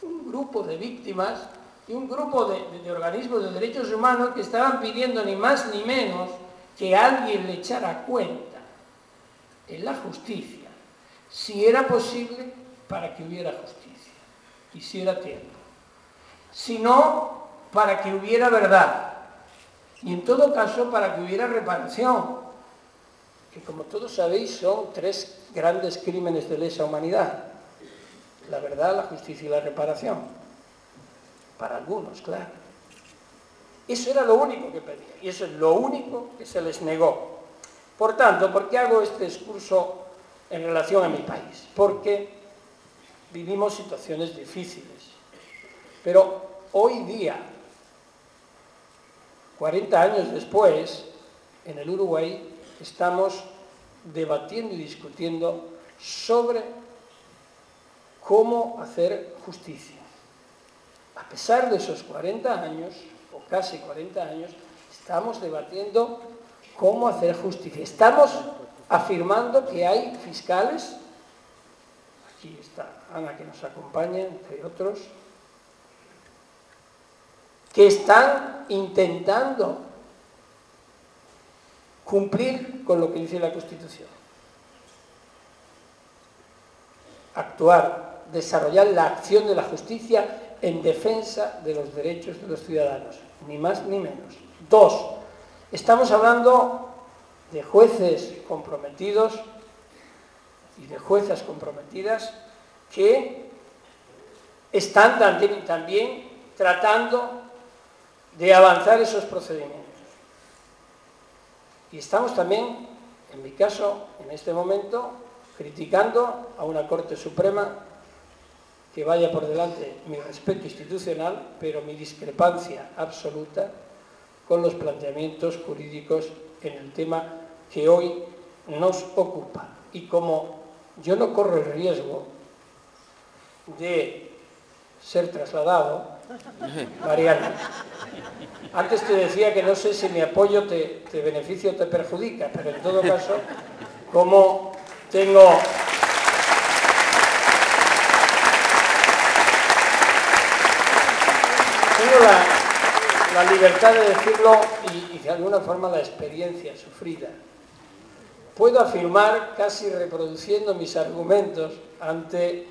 un grupo de víctimas y un grupo de organismos de derechos humanos que estaban pidiendo ni más ni menos que alguien le echara cuenta en la justicia, si era posible, para que hubiera justicia, y si era tiempo. Si no, para que hubiera verdad. Y en todo caso, para que hubiera reparación, que como todos sabéis son 3 grandes crímenes de lesa humanidad: la verdad, la justicia y la reparación. Para algunos, claro. Eso era lo único que pedían, y eso es lo único que se les negó. Por tanto, ¿por qué hago este discurso en relación a mi país? Porque vivimos situaciones difíciles, pero hoy día, 40 años después, en el Uruguay estamos debatiendo y discutiendo sobre cómo hacer justicia. A pesar de esos 40 años, o casi 40 años, estamos debatiendo cómo hacer justicia. Estamos afirmando que hay fiscales, aquí está Ana que nos acompaña, entre otros, que están intentando cumplir con lo que dice la Constitución. Actuar, desarrollar la acción de la justicia en defensa de los derechos de los ciudadanos, ni más ni menos. 2, estamos hablando de jueces comprometidos y de juezas comprometidas que están también tratando de avanzar esos procedimientos. Y estamos también, en mi caso, en este momento, criticando a una Corte Suprema que vaya por delante mi respeto institucional, pero mi discrepancia absoluta con los planteamientos jurídicos en el tema que hoy nos ocupa. Y como yo no corro el riesgo de ser trasladado, Mariana, antes te decía que no sé si mi apoyo te beneficia o te perjudica, pero en todo caso, como tengo la libertad de decirlo y de alguna forma la experiencia sufrida, puedo afirmar, casi reproduciendo mis argumentos ante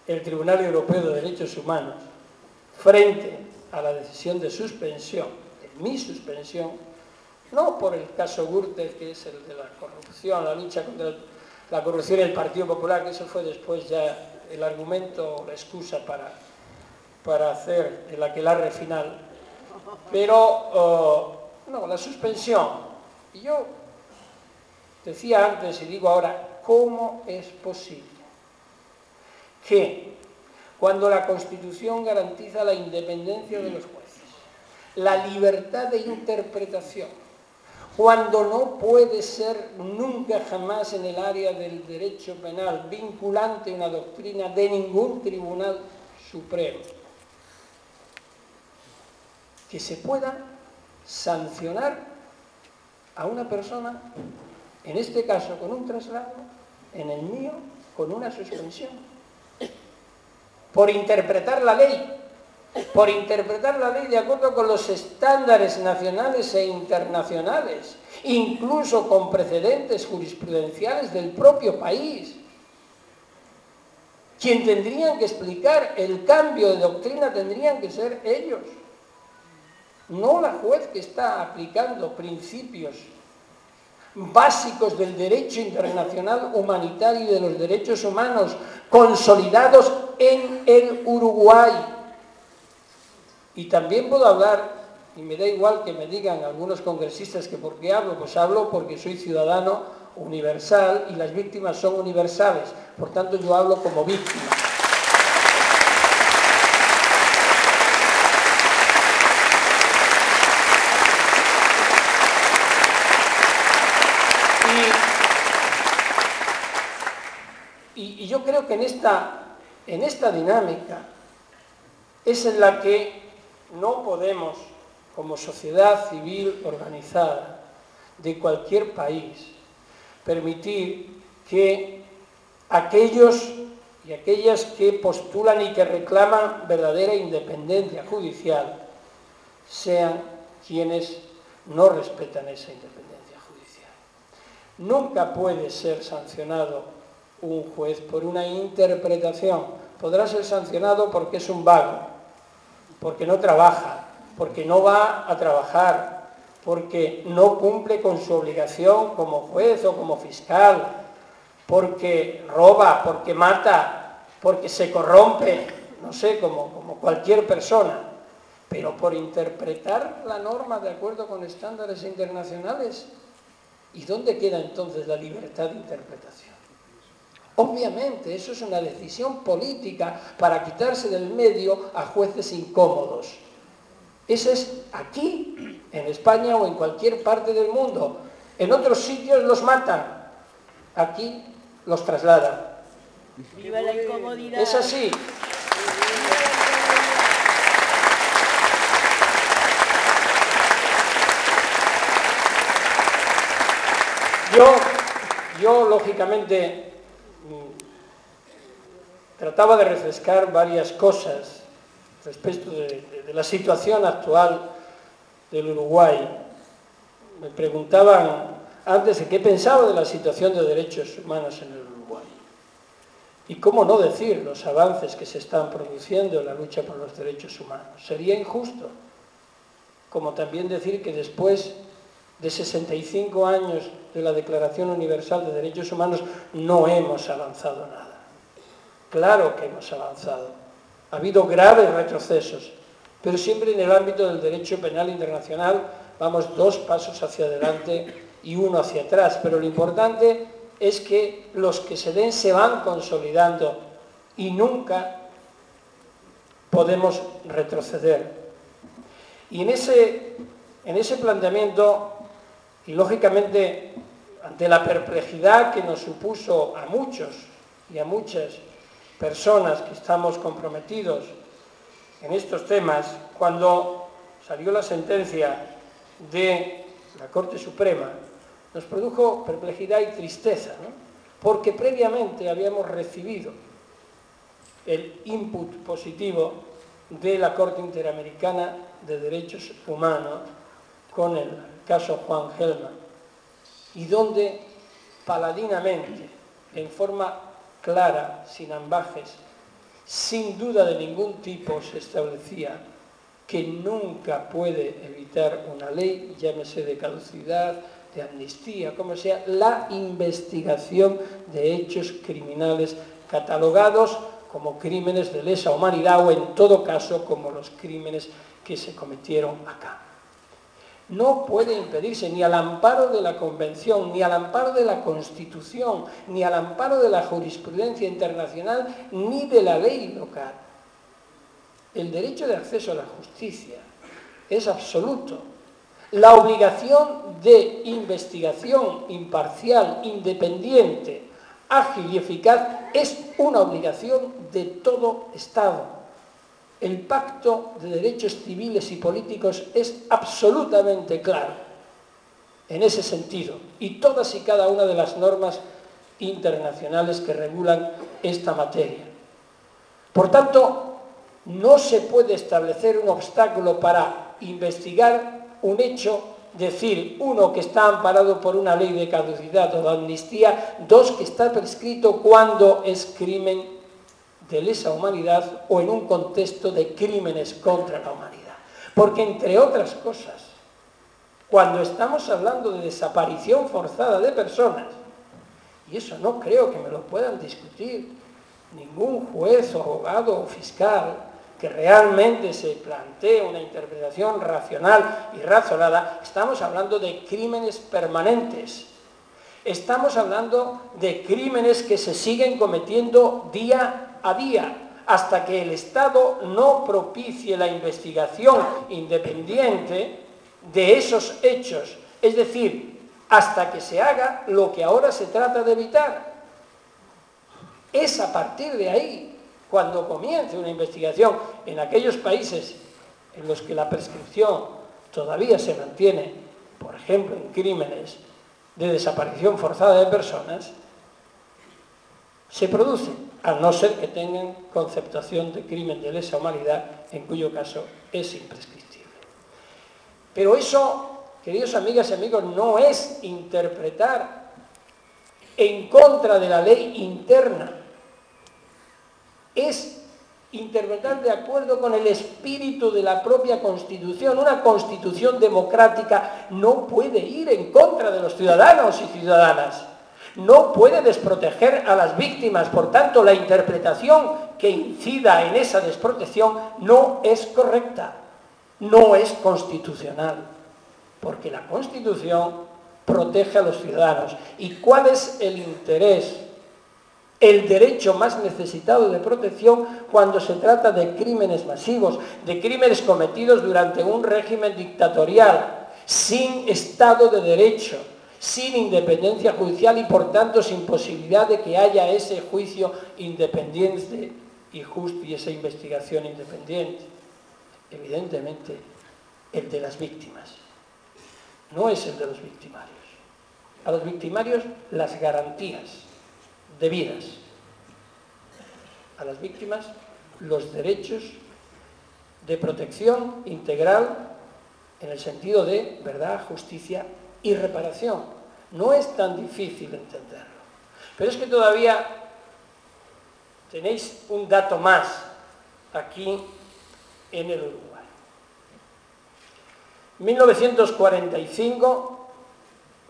el Tribunal Europeo de Derechos Humanos, frente a la decisión de suspensión, de mi suspensión, no por el caso Gürtel, que es el de la corrupción, la lucha contra la corrupción y el Partido Popular, que eso fue después ya el argumento, la excusa para hacer el aquelarre final, pero no, la suspensión. Y yo decía antes y digo ahora, ¿cómo es posible que cuando la Constitución garantiza la independencia de los jueces, la libertad de interpretación, cuando no puede ser nunca jamás en el área del derecho penal vinculante una doctrina de ningún tribunal supremo, que se pueda sancionar a una persona, en este caso con un traslado, en el mío con una suspensión, por interpretar la ley de acuerdo con los estándares nacionales e internacionales, incluso con precedentes jurisprudenciales del propio país. Quien tendrían que explicar el cambio de doctrina tendrían que ser ellos, no la juez que está aplicando principios básicos del derecho internacional humanitario y de los derechos humanos consolidados en el Uruguay. Y también puedo hablar, y me da igual que me digan algunos congresistas que por qué hablo, pues hablo porque soy ciudadano universal y las víctimas son universales, por tanto yo hablo como víctima. Y yo creo que en esta dinámica es en la que no podemos, como sociedad civil organizada de cualquier país, permitir que aquellos y aquellas que postulan y que reclaman verdadera independencia judicial sean quienes no respetan esa independencia judicial. Nunca puede ser sancionado un juez por una interpretación. Podrá ser sancionado porque es un vago, porque no trabaja, porque no va a trabajar, porque no cumple con su obligación como juez o como fiscal, porque roba, porque mata, porque se corrompe, no sé, como cualquier persona. Pero por interpretar la norma de acuerdo con estándares internacionales, ¿y dónde queda entonces la libertad de interpretación? Obviamente, eso es una decisión política para quitarse del medio a jueces incómodos. Ese es aquí, en España o en cualquier parte del mundo. En otros sitios los matan, aquí los trasladan. ¡Viva la incomodidad! Es así. Yo lógicamente, trataba de refrescar varias cosas respecto de la situación actual del Uruguay. Me preguntaban antes de qué pensaba de la situación de derechos humanos en el Uruguay. Y cómo no decir los avances que se están produciendo en la lucha por los derechos humanos. Sería injusto, como también decir que después de 65 años de la Declaración Universal de Derechos Humanos no hemos avanzado nada. Claro que hemos avanzado. Ha habido graves retrocesos, pero siempre en el ámbito del derecho penal internacional vamos 2 pasos hacia adelante y 1 hacia atrás. Pero lo importante es que los que se den se van consolidando y nunca podemos retroceder. Y en ese planteamiento, y lógicamente ante la perplejidad que nos supuso a muchos y a muchas personas que estamos comprometidos en estos temas, cuando salió la sentencia de la Corte Suprema, nos produjo perplejidad y tristeza, ¿no? Porque previamente habíamos recibido el input positivo de la Corte Interamericana de Derechos Humanos con el caso Juan Gelman, y donde paladinamente, en forma clara, sin ambajes, sin duda de ningún tipo, se establecía que nunca puede evitar una ley, llámese de caducidad, de amnistía, como sea, la investigación de hechos criminales catalogados como crímenes de lesa humanidad o en todo caso como los crímenes que se cometieron acá. No puede impedirse ni al amparo de la Convención, ni al amparo de la Constitución, ni al amparo de la jurisprudencia internacional, ni de la ley local. El derecho de acceso a la justicia es absoluto. La obligación de investigación imparcial, independiente, ágil y eficaz es una obligación de todo Estado. El Pacto de Derechos Civiles y Políticos es absolutamente claro en ese sentido, y todas y cada una de las normas internacionales que regulan esta materia. Por tanto, no se puede establecer un obstáculo para investigar un hecho, decir, 1, que está amparado por una ley de caducidad o de amnistía, 2, que está prescrito cuando es crimen de lesa humanidad o en un contexto de crímenes contra la humanidad. Porque, entre otras cosas, cuando estamos hablando de desaparición forzada de personas, y eso no creo que me lo puedan discutir ningún juez o abogado o fiscal que realmente se plantee una interpretación racional y razonada, estamos hablando de crímenes permanentes. Estamos hablando de crímenes que se siguen cometiendo día a día, hasta que el Estado no propicie la investigación independiente de esos hechos, es decir, hasta que se haga lo que ahora se trata de evitar. Es a partir de ahí, cuando comience una investigación en aquellos países en los que la prescripción todavía se mantiene, por ejemplo, en crímenes de desaparición forzada de personas, se produce a no ser que tengan conceptación de crimen de lesa humanidad, en cuyo caso es imprescriptible. Pero eso, queridos amigas y amigos, no es interpretar en contra de la ley interna, es interpretar de acuerdo con el espíritu de la propia Constitución. Una Constitución democrática no puede ir en contra de los ciudadanos y ciudadanas, no puede desproteger a las víctimas. Por tanto, la interpretación que incida en esa desprotección no es correcta, no es constitucional, porque la Constitución protege a los ciudadanos. ¿Y cuál es el interés, el derecho más necesitado de protección cuando se trata de crímenes masivos, de crímenes cometidos durante un régimen dictatorial, sin Estado de Derecho, sin independencia judicial y por tanto sin posibilidad de que haya ese juicio independiente y justo y esa investigación independiente? Evidentemente, el de las víctimas, no es el de los victimarios. A los victimarios las garantías debidas, a las víctimas los derechos de protección integral en el sentido de verdad, justicia y reparación. No es tan difícil entenderlo. Pero es que todavía tenéis un dato más aquí en el Uruguay. 1945,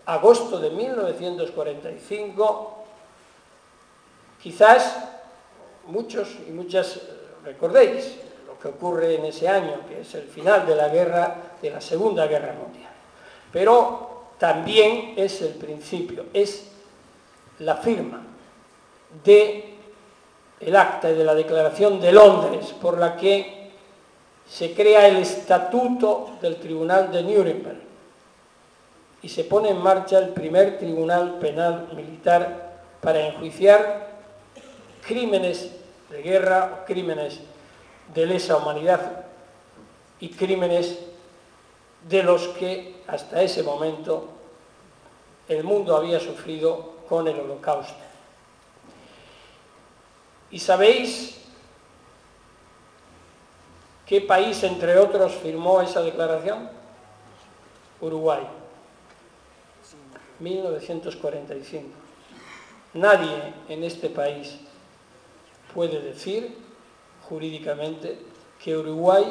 agosto de 1945, quizás muchos y muchas recordéis lo que ocurre en ese año, que es el final de la Segunda Guerra Mundial. Pero también es el principio, es la firma del acta y de la Declaración de Londres, por la que se crea el Estatuto del Tribunal de Nuremberg y se pone en marcha el primer tribunal penal militar para enjuiciar crímenes de guerra, crímenes de lesa humanidad y crímenes de los que hasta ese momento el mundo había sufrido con el Holocausto. ¿Y sabéis qué país, entre otros, firmó esa declaración? Uruguay. 1945. Nadie en este país puede decir jurídicamente que Uruguay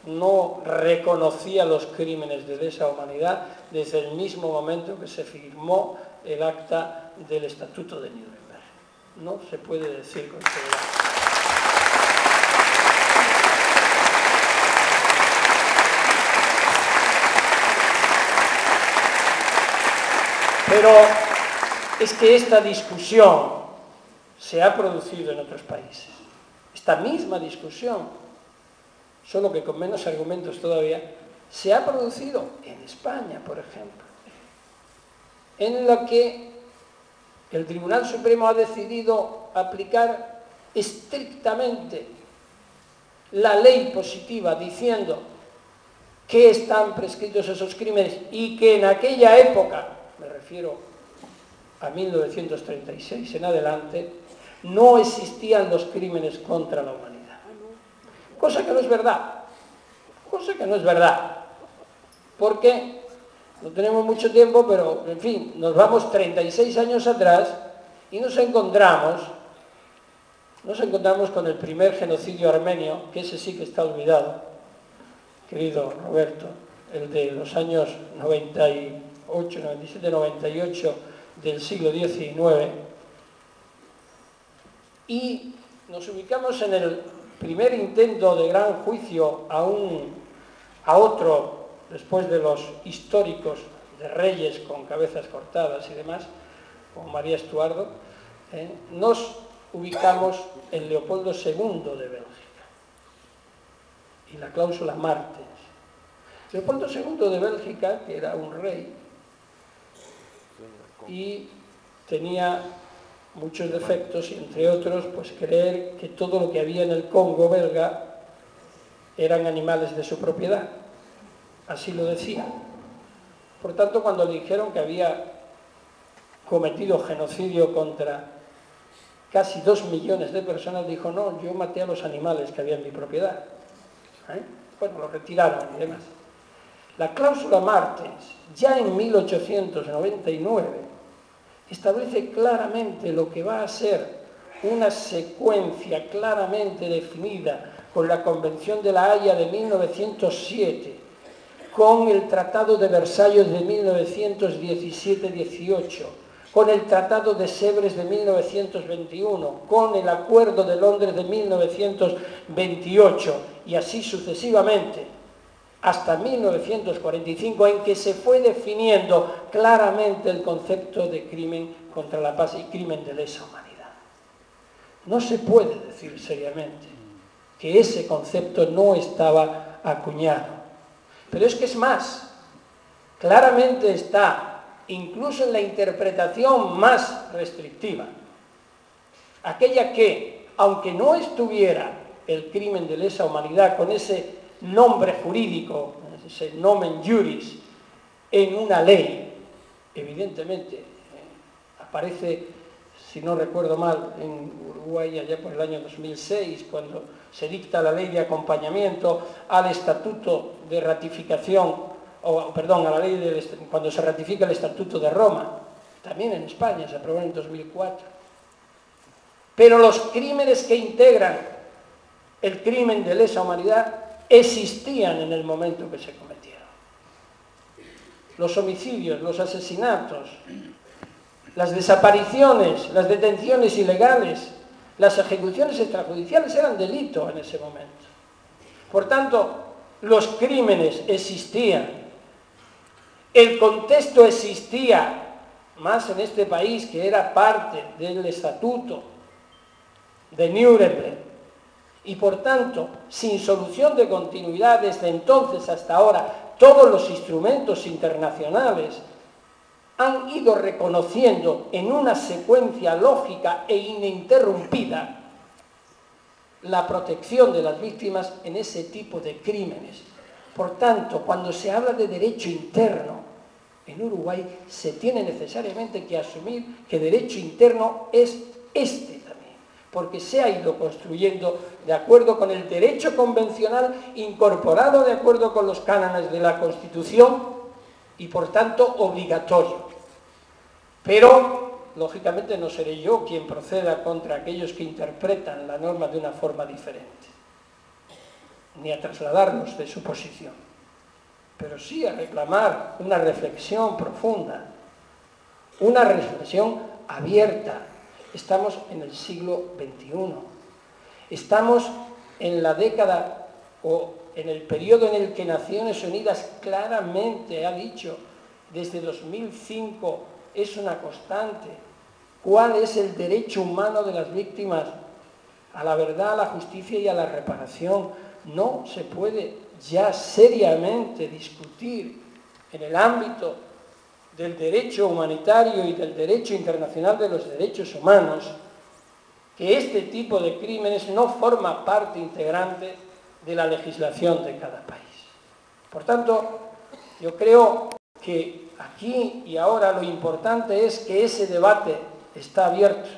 no reconocía los crímenes de lesa humanidad desde el mismo momento que se firmó el acta del Estatuto de Nuremberg. No se puede decir con seguridad. Pero es que esta discusión se ha producido en otros países. Esta misma discusión, solo que con menos argumentos todavía, se ha producido en España, por ejemplo, en la que el Tribunal Supremo ha decidido aplicar estrictamente la ley positiva, diciendo que están prescritos esos crímenes y que en aquella época, me refiero a 1936 en adelante, no existían los crímenes contra la humanidad. Cosa que no es verdad. Cosa que no es verdad. Porque no tenemos mucho tiempo, pero, en fin, nos vamos 36 años atrás y nos encontramos con el primer genocidio armenio, que ese sí que está olvidado, querido Roberto, el de los años 98, 97, 98 del siglo XIX, y nos ubicamos en el primer intento de gran juicio a otro, después de los históricos de reyes con cabezas cortadas y demás, como María Estuardo, nos ubicamos en Leopoldo II de Bélgica y la cláusula Martens. Leopoldo II de Bélgica, que era un rey y tenía muchos defectos, y entre otros, pues creer que todo lo que había en el Congo belga eran animales de su propiedad. Así lo decía. Por tanto, cuando le dijeron que había cometido genocidio contra casi 2 millones de personas, dijo, no, yo maté a los animales que había en mi propiedad. Bueno, lo retiraron y demás. La cláusula Martens, ya en 1899, establece claramente lo que va a ser una secuencia claramente definida con la Convención de la Haya de 1907, con el Tratado de Versalles de 1917-18, con el Tratado de Sèvres de 1921, con el Acuerdo de Londres de 1928 y así sucesivamente, hasta 1945, en que se fue definiendo claramente el concepto de crimen contra la paz y crimen de lesa humanidad. No se puede decir seriamente que ese concepto no estaba acuñado. Pero es que es más, claramente está, incluso en la interpretación más restrictiva, aquella que, aunque no estuviera el crimen de lesa humanidad con ese nombre jurídico, ese nomen juris, en una ley, evidentemente aparece, si no recuerdo mal, en Uruguay allá por el año 2006, cuando se dicta la ley de acompañamiento al estatuto de ratificación, cuando se ratifica el estatuto de Roma, también en España se aprobó en 2004. Pero los crímenes que integran el crimen de lesa humanidad existían en el momento que se cometieron. Los homicidios, los asesinatos, las desapariciones, las detenciones ilegales, las ejecuciones extrajudiciales eran delito en ese momento. Por tanto, los crímenes existían, el contexto existía, más en este país que era parte del estatuto de Nuremberg, y por tanto, sin solución de continuidad desde entonces hasta ahora, todos los instrumentos internacionales han ido reconociendo en una secuencia lógica e ininterrumpida la protección de las víctimas en ese tipo de crímenes. Por tanto, cuando se habla de derecho interno, en Uruguay se tiene necesariamente que asumir que derecho interno es este también, porque se ha ido construyendo de acuerdo con el derecho convencional, incorporado de acuerdo con los cánones de la Constitución y por tanto obligatorio. Pero, lógicamente, no seré yo quien proceda contra aquellos que interpretan la norma de una forma diferente, ni a trasladarnos de su posición, pero sí a reclamar una reflexión profunda, una reflexión abierta. Estamos en el siglo XXI, estamos en la década o en el periodo en el que Naciones Unidas claramente ha dicho, desde 2005, es una constante, cuál es el derecho humano de las víctimas a la verdad, a la justicia y a la reparación. No se puede ya seriamente discutir en el ámbito del derecho humanitario y del derecho internacional de los derechos humanos que este tipo de crímenes no forma parte integrante de la legislación de cada país. Por tanto, yo creo que aquí y ahora lo importante es que ese debate está abierto,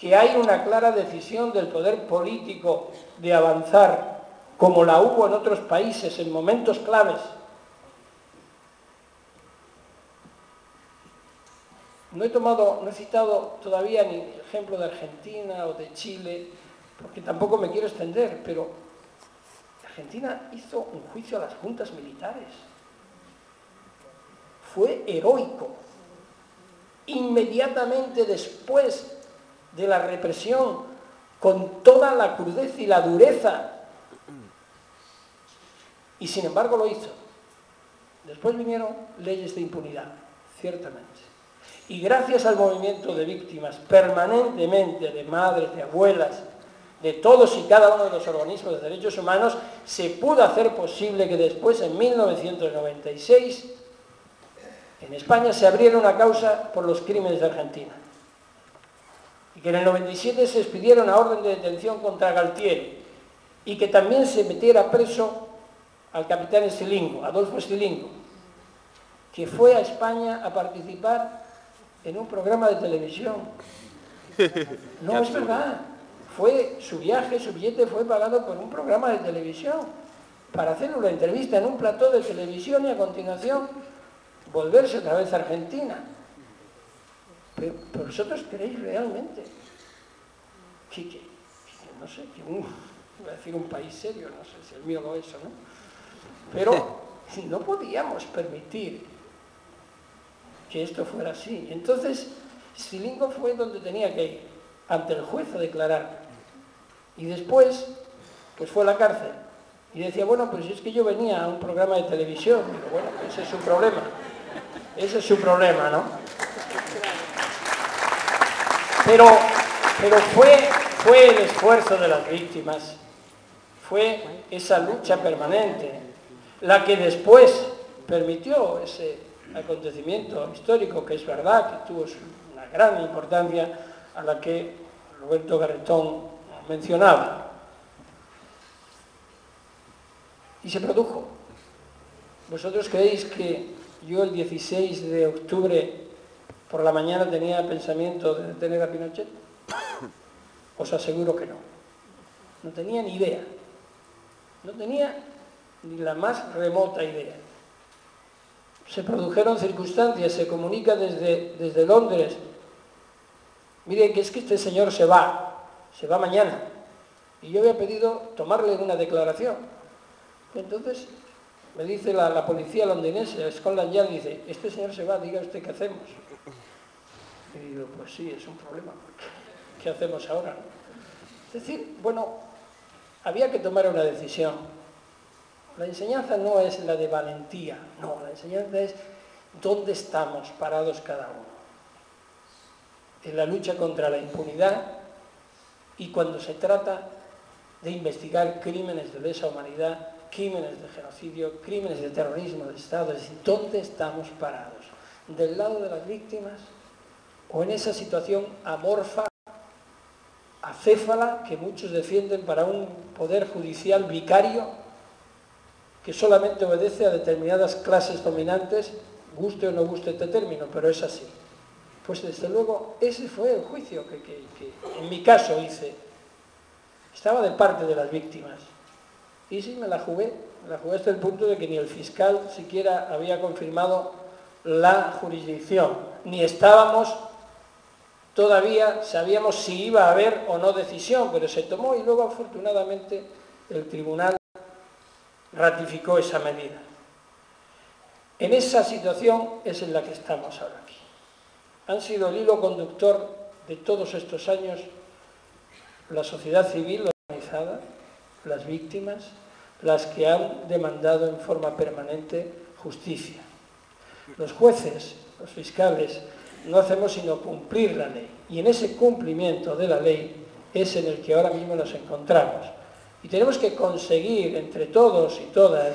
que hay una clara decisión del poder político de avanzar, como la hubo en otros países en momentos claves. No he citado todavía ni el ejemplo de Argentina o de Chile, porque tampoco me quiero extender, pero Argentina hizo un juicio a las juntas militares. Fue heroico. Inmediatamente después de la represión, con toda la crudeza y la dureza, y sin embargo lo hizo. Después vinieron leyes de impunidad, ciertamente. Y gracias al movimiento de víctimas, permanentemente, de madres, de abuelas, de todos y cada uno de los organismos de derechos humanos, se pudo hacer posible que después, en 1996, en España se abriera una causa por los crímenes de Argentina. Y que en el 97 se expidiera una orden de detención contra Galtieri. Y que también se metiera preso al capitán Estilingo, Adolfo Estilingo, que fue a España a participar en un programa de televisión No, es verdad. Fue su viaje, su billete fue pagado por un programa de televisión para hacer una entrevista en un plató de televisión y a continuación volverse otra vez a Argentina. Pero ¿vosotros creéis realmente que no sé, que voy a decir un país serio, no sé si el mío lo es o no, pero no podíamos permitir que esto fuera así? Entonces Stilingo fue donde tenía que ir, ante el juez, a declarar, y después pues fue a la cárcel y decía, bueno, pues es que yo venía a un programa de televisión. Digo, bueno, ese es su problema, ¿no? Pero fue el esfuerzo de las víctimas, fue esa lucha permanente la que después permitió ese acontecimiento histórico, que es verdad que tuvo una gran importancia, a la que Roberto Garretón mencionaba. Y se produjo. ¿Vosotros creéis que yo el 16 de octubre por la mañana tenía pensamiento de detener a Pinochet? Os aseguro que no. No tenía ni idea. No tenía ni la más remota idea. Se produjeron circunstancias, se comunica desde Londres. Mire, que es que este señor se va mañana. Y yo había pedido tomarle una declaración. Entonces me dice la policía londinense, Scotland Yard, dice, este señor se va, diga usted qué hacemos. Y digo, pues sí, es un problema, ¿qué hacemos ahora? Es decir, bueno, había que tomar una decisión. La enseñanza no es la de valentía, no, la enseñanza es dónde estamos parados cada uno. En la lucha contra la impunidad y cuando se trata de investigar crímenes de lesa humanidad, crímenes de genocidio, crímenes de terrorismo de Estado, es decir, ¿dónde estamos parados? ¿Del lado de las víctimas o en esa situación amorfa, acéfala, que muchos defienden para un poder judicial vicario que solamente obedece a determinadas clases dominantes, guste o no guste este término, pero es así? Pues desde luego ese fue el juicio que en mi caso hice. Estaba de parte de las víctimas. Y sí, me la jugué hasta el punto de que ni el fiscal siquiera había confirmado la jurisdicción, ni estábamos todavía, sabíamos si iba a haber o no decisión, pero se tomó y luego afortunadamente el tribunal ratificó esa medida. En esa situación es en la que estamos ahora aquí. Han sido el hilo conductor de todos estos años la sociedad civil organizada, las víctimas, las que han demandado en forma permanente justicia. Los jueces, los fiscales, no hacemos sino cumplir la ley. Y en ese cumplimiento de la ley es en el que ahora mismo nos encontramos. Y tenemos que conseguir entre todos y todas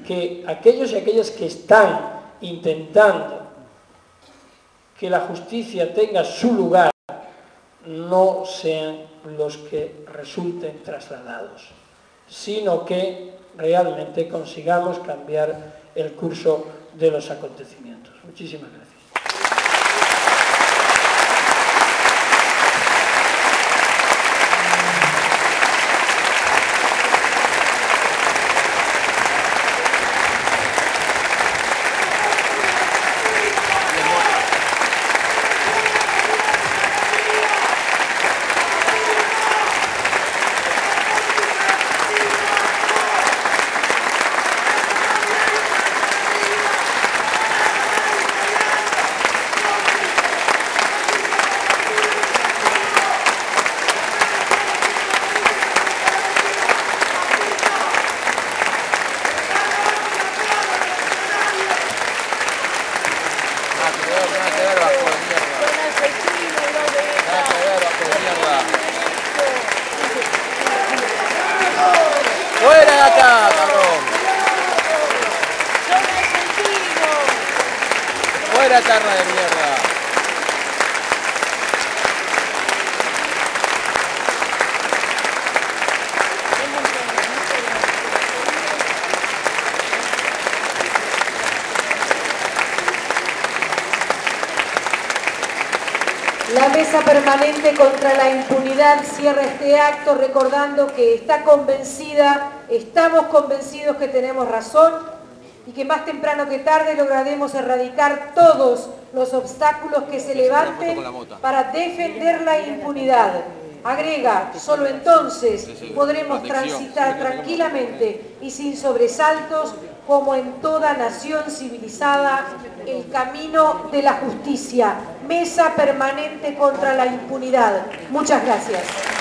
que aquellos y aquellas que están intentando que la justicia tenga su lugar no sean los que resulten trasladados, sino que realmente consigamos cambiar el curso de los acontecimientos. Muchísimas gracias. ¡Fuera de acá, cabrón! ¡Fuera, charla de mierda! La Mesa Permanente contra la Impunidad cierra este acto recordando que está convencida, estamos convencidos que tenemos razón y que más temprano que tarde lograremos erradicar todos los obstáculos que se levanten para defender la impunidad. Agrega, solo entonces podremos transitar tranquilamente y sin sobresaltos, como en toda nación civilizada, el camino de la justicia. Mesa Permanente contra la Impunidad. Muchas gracias.